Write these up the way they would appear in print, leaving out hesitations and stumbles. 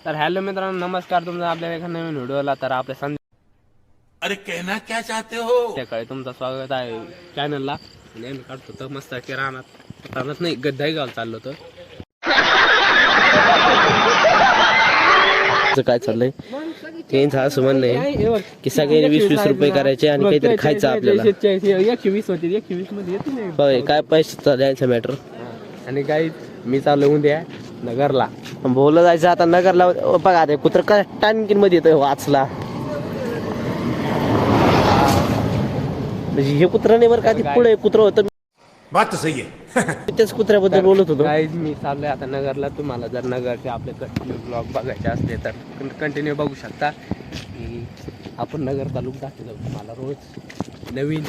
तर हॅलो मित्रांनो, नमस्कार. तुमचं आपल्या एका नवीन व्हिडिओला. तर आपल्या अरे कहना क्या चाहते हो? संध्याकाळी तुमचं स्वागत आहे चॅनलला. आणि आम्ही काढतो तर मस्त की रानात नाही, गड्डाही घाल चाललो तर काय चाललंय त्यांचं असं म्हणणं आहे की सगळ्यांनी 20-20 रुपये करायचे आणि काहीतरी खायचं आपल्याला. 120 होते, 120 मध्ये येते नाही काय पैसे द्यायचं मॅटर. आणि काही मी चाललो उद्या नगरला. बोललं जायचं आता नगरला. बघा ते कुत्र काय टाणकीन मध्ये येतोय वाचला. म्हणजे हे कुत्र नाही बरं का, ते पुढे कुत्र होतं. बात तो सही है. त्याच कुत्र्याबद्दल बोलत होतो. मी चाललोय आता नगरला. तुम्हाला जर नगरचे आपले कंटिन्यू ब्लॉग बघायचे असले तर कंटिन्यू बघू शकता. आपण नगरचा लुक दाखवतो तुम्हाला रोज नवीन.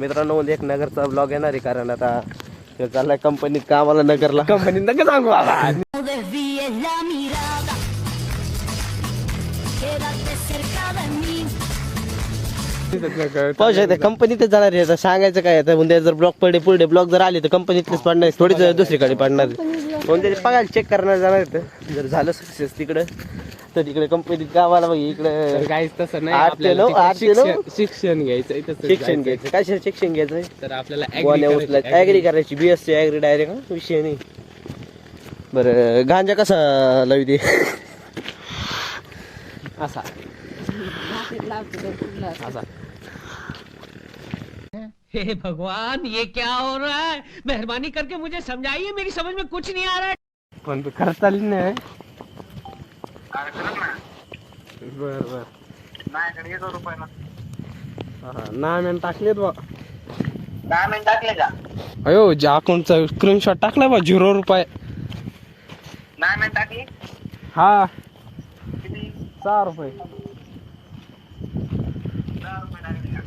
मित्रांनो, एक नगरचा ब्लॉग येणार आहे, कारण आता चाललाय कंपनीत कामाला नगरला. कंपनीत नका सांगू बाबा. पाहू शकता कंपनीतच जाणार आहे. सांगायचं काय आता, उद्या जर ब्लॉक पुढे ब्लॉक जर आले तर कंपनीतलेच पडणार, थोडीच दुसरीकडे पडणार. म्हणजे पगार चेक करणार जाणार आहे. जर झालं सक्सेस तिकडं तर तिकडे कंपनीत गावाला बघ. इकडे काहीच तसं नाही. शिक्षण घ्यायचं. शिक्षण घ्यायचं काय शिक्षण घ्यायचं तर आपल्याला ऍग्री करायची. BSc ऍग्री डायरेक्ट विषय नाही. बरं, गांजा कसा लावी दे असा असा. हे भगवान, ये क्या हो रहा है? मेहरबानी करके मुझे समझाइए, मेरी समझ में कुछ नहीं आ रहा है. पण करता आली नाही. बर नाही टाकलेत बा. 10 मिनिट टाकले का? अयो, ज्या अकाउंटचा स्क्रीनशॉट टाकलाय बा, 0 रुपये. 10 मिनिट टाकली. हा, किती? 6 रुपये. 10 रुपये टाकले का?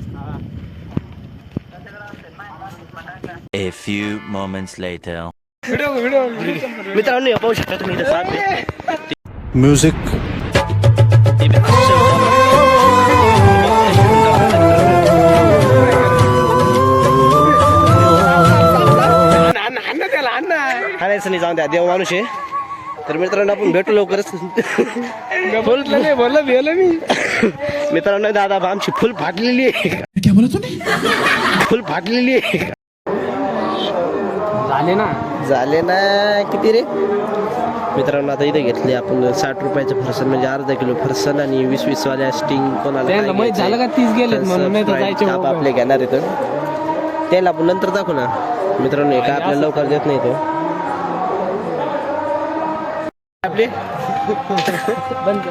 A few moments later. मित्रांनो, पाहू शकता तुम्ही इथं साप म्यूजिक. हाणायचं नाही, जाऊन द्या, देव माणूस आहे. तर मित्रांनो, आपण भेटू लवकरच. बोललं मी मित्रांनो, दादा आमची फुल फाटलेली आहे. क्या बोला तूने? फुल फाटलेली आहे. झाले ना किती रे मित्रांनो. आता इथे घेतले आपण 60 रुपयाचं फरसन, म्हणजे अर्धा किलो फरसन आणि 20-20 वाल्या स्टिंग. कोणाला झालं का 30 गेले आपले घेणार आहे तर त्याला आपण नंतर दाखवू ना मित्रांनो. काय आपल्याला लवकर देत नाही तो आपले बंद.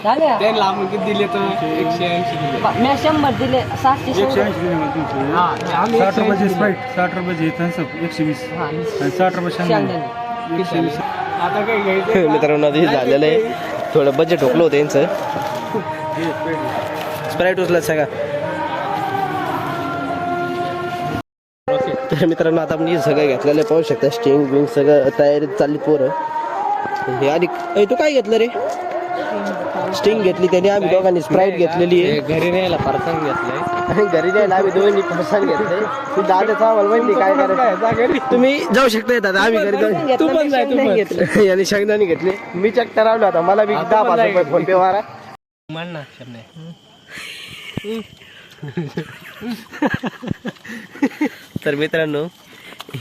त्याला आपण किती दिले तर 180 दिले. मी 100 दिले. 780 60 रुपयाची स्प्राईट, 60 रुपयाची थम्सअप 120 आणि 60 रुपये शेंगदाणे 120. आता काय घ्यायचं मित्रांनो, हे झालेलं आहे. थोडं बजेट ठोकलं होतं यांचं. स्प्राईट उचला सगळा. तर मित्रांनो, आता आपण हे सगळं घेतलेलं पाहू शकता. स्टिंग बिंग सगळं तयारीत चालली पोरं. हे आधी तू काय घेतलं रे? स्टिंग घेतली त्याने, आम्ही दोघांनी स्प्राईट घेतलेली आहे. घरी न्यायला फरसाण घेतलंय. घरी न्यायला आम्ही दोघांनी फरसाण घेतलंय. तू दादाचा आम्हाला माहिती काय करायचं. तुम्ही जाऊ शकता दादा, आम्ही घरी जाऊ. तू पण जाय. याने शेंगदाणे घेतले. मी चेक ठरवलं आता, मला बी 10-5 रुपये फोन पे मारा. तर मित्रांनो,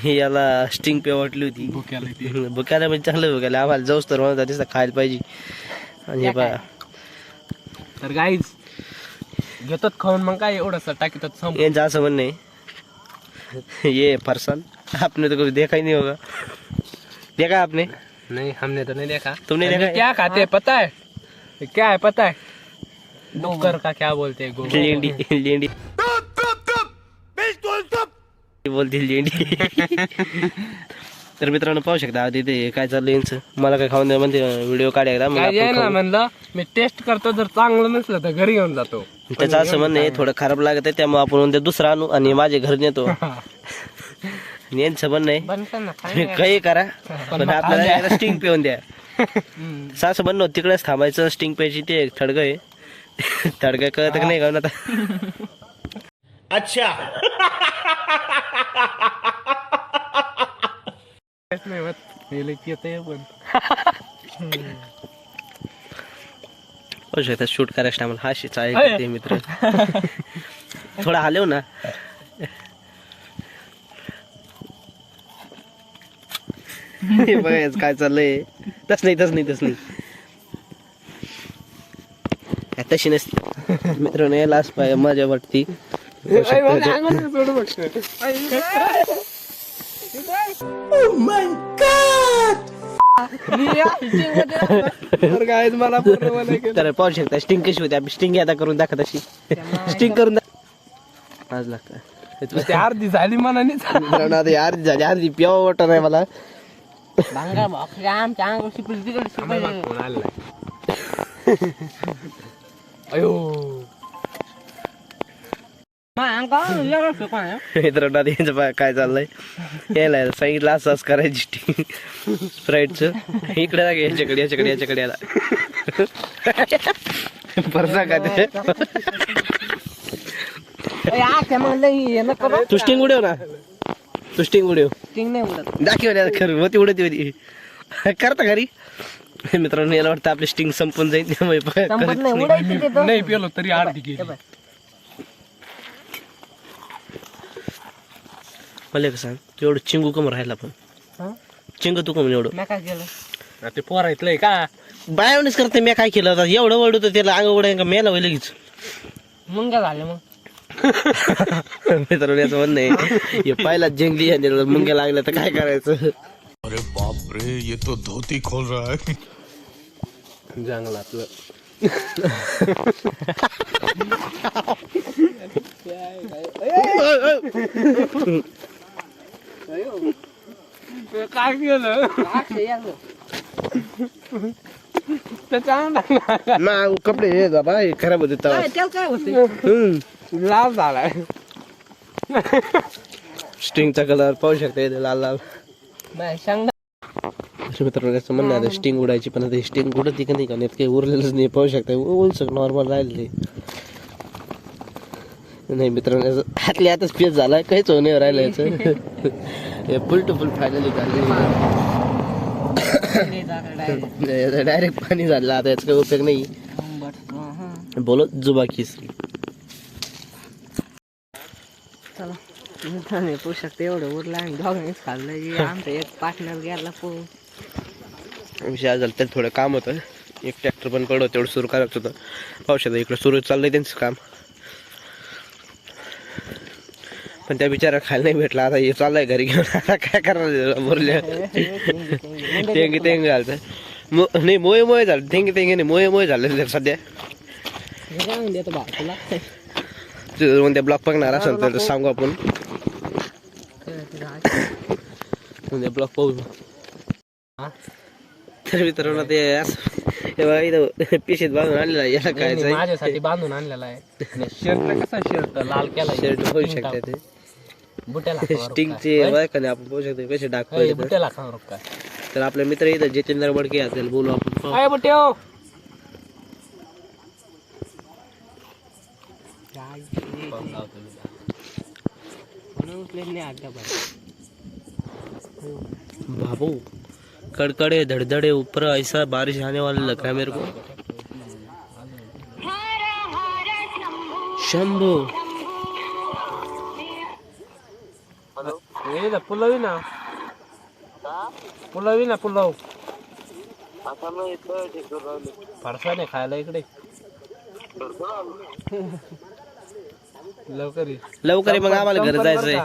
याला स्टिंग पे वाटली होती. भुक्याला म्हणजे चांगलं भुक्याला. आम्हाला जाऊच तर म्हणतात दिसतं खायला पाहिजे. आणि हे बघा, तर गाईज घेतात खाऊन, मग काय एवढंच टाकीतात. यांचं असं म्हणणं आहे, ये फरसान आपने तो कभी देखा ही नहीं होगा. देखा आपने? नहीं, हमने तो नहीं देखा. तुमने देखा? क्या खाते हैं पता है? क्या है पता है? डुक्कर का क्या बोलते हैं? लेंडी. लेंडी बोलते लेंडी. तर मित्रांनो, पाहू शकता आधी ते काय चाललं यांचं. मला काय खाऊन द्या म्हणते, व्हिडिओ काढायला म्हणलं. मी टेस्ट करतो, जर चांगलं नसलं तर घरी घेऊन जातो. त्याचं असं म्हणणं आहे थोडं खराब लागत आहे, त्यामुळे आपण उद्या दुसरा आणू आणि माझे घरी नेतो. यांचं म्हणणं आहे काही करा, पण आपल्याला स्टिंग पिऊन द्या. असं म्हणणं होतं. तिकडेच थांबायचं. स्टिंग प्यायची ते थडगं आहे. थडगं कळत नाही का आता. अच्छा. नाही होत. पण हो शकता शूट करायच्या टायमाला हा शिचा आहे ते मित्र थोडा हलव ना. हे बघायच काय चाललंय. तस नाही तशी नसते मित्रांनो. यालाच पाहिजे मजा वाटती. तर पाहू शकता स्टिंग कशी होती. आम्ही स्टिंग आता करून दाखवत अशी स्टिंग करून आज लागतं. अर्धी झाली मनाने अर्धी झाली अर्धी प्यावा वाटत नाही मला. मित्रांनो काय चाललंय यायला सांगितलं असं करायची स्टिंग स्प्राईटचं. इकडे याच्याकडे याला परसा काय तू स्टिंग उडव ना. तू स्टिंग उडव दाखव खरं होती उडती होती करता घरी. मित्रांनो याला वाटतं आपली स्टिंग संपून जाईल त्यामुळे नाही पेलो तरी अर्धी गेली. मला सांग तू एवढं चिंगू कम राहिला पण चिंग तू कम एवढं ते पोरायतलंय का बायावणीच करते. मी काय केलं होतं एवढं वड होतं त्याला अंग उडाय का मेला होईल लगेच. मग काय झालं मग मित्रांनो याचं म्हणणं आहे हे पहिला जंगली आणि मुंग्या लागल्या तर काय करायचं. अरे बाप रे ये तो धोती खोल रहा है. जंगलातलं काय केलं ना कपडे हे जा बाय खराब होते त्याला काय होते लाल झालाय. स्टिंगचा कलर पाहू शकता इथे लाल लाल. सांग मित्रांनो याचं म्हणणं आहे स्टिंग उडायची पण आता स्टिंग उडत का नाही का नाही काही उरलेलंच नाही. पाहू शकता उलच नॉर्मल राहिले नाही. मित्रांनो हातल्या आताच पेच झाला काहीच होणे राहिलं याचं. हे फुल टू फुल फायनली झाले डायरेक्ट पाणी झालं. आता याचा काही उपयोग नाही. बोलत जुबाकीस चला मित्रांनो पोहू शकते एवढं उरलं आणि दोघांनीच खाल्लं. आमचा एक पार्टनर गेला पोहून. विषय झालं त्याला थोडं काम होतं. एक ट्रॅक्टर पण पडलं तेवढं सुरू करायचं होतं. पाहू शकता इकडं सुरू चाललंय त्यांचं काम पण त्या बिचारा खायला नाही भेटला. आता हे चाललंय घरी घेऊन. आता काय करणार बोरल्या तेंगे तेंगे झालं नाही मोये झालं. तेंगे तेंगे नाही मोये झालं सध्या. उद्या ब्लॉक बघणार असेल तर सांगू आपण. उद्या ब्लॉक पाहू. तर मित्रांनो ते इथं पिशेत बांधून आणलेला याला काय माझ्यासाठी बांधून आणलेला आहे. शर्ट कसा शर्ट लाल केला शर्ट पाहू शकता ते स्टिंगचे आपण पाहू शकतो कसे डाग पडले. तर आपले मित्र इथं जितेंद्र बडके असेल बोलू आपण. बाबू कड़कड़े धड़धड़े ऊपर ऐसा बारिश आने वाला लग रहा है मेरे को. शंभू पुलावी ना पुलाव फारसा नाही खायला इकडे. लवकर ये मग आम्हाला घर जायचंय.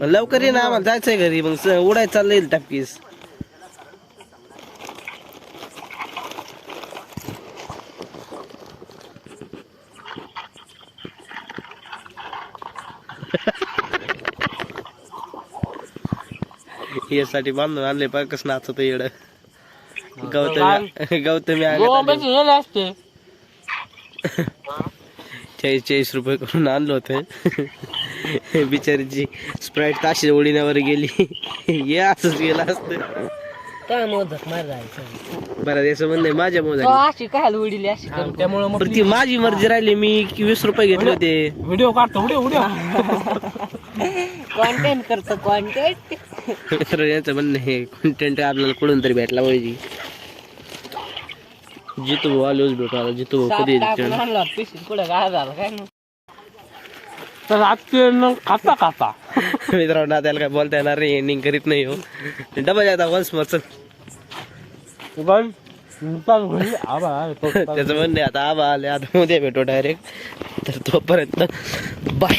लवकर ये ना आम्हाला जायचंय घरी. मग उडाय चाललंय टपकीस. यासाठी बांधून आणले पाय कसं नाचत येड. गौतमी असते 40 रुपये करून आणलं होतं. बिचारीची स्प्राईट ताशी ओढीण्यावर गेली. हे असंच गेलं असतं. त्या मोदक मार जायचं बरं याचं म्हणणं आहे माझ्या तो मोजाने अशी काय उडीली अशी करून. पण ती माझी मर्जी राहिली मी 20 रुपये घेतले होते व्हिडिओ काढतो व्हिडिओ कॉन्टेंट करतो कॉन्टेंट. तर याचं म्हणणं आहे कंटेंट आपल्याला कुठून तरी भेटला पाहिजे. जितू भाऊ आलोच भेटू आता जितू भाऊ कधी टाकून येतील. आणला पिशवीत कुठं काय झालं काय नाही. तर आजचे खाता खाता मित्रांनो आता त्याला काय बोलता येणार नाही एंडिंग करीत नाही हो डबल आता वन्स मग चल. त्याचं म्हणणं आहे आता आबा आले आता उद्या भेटू डायरेक्ट तर तोपर्यंत बाय.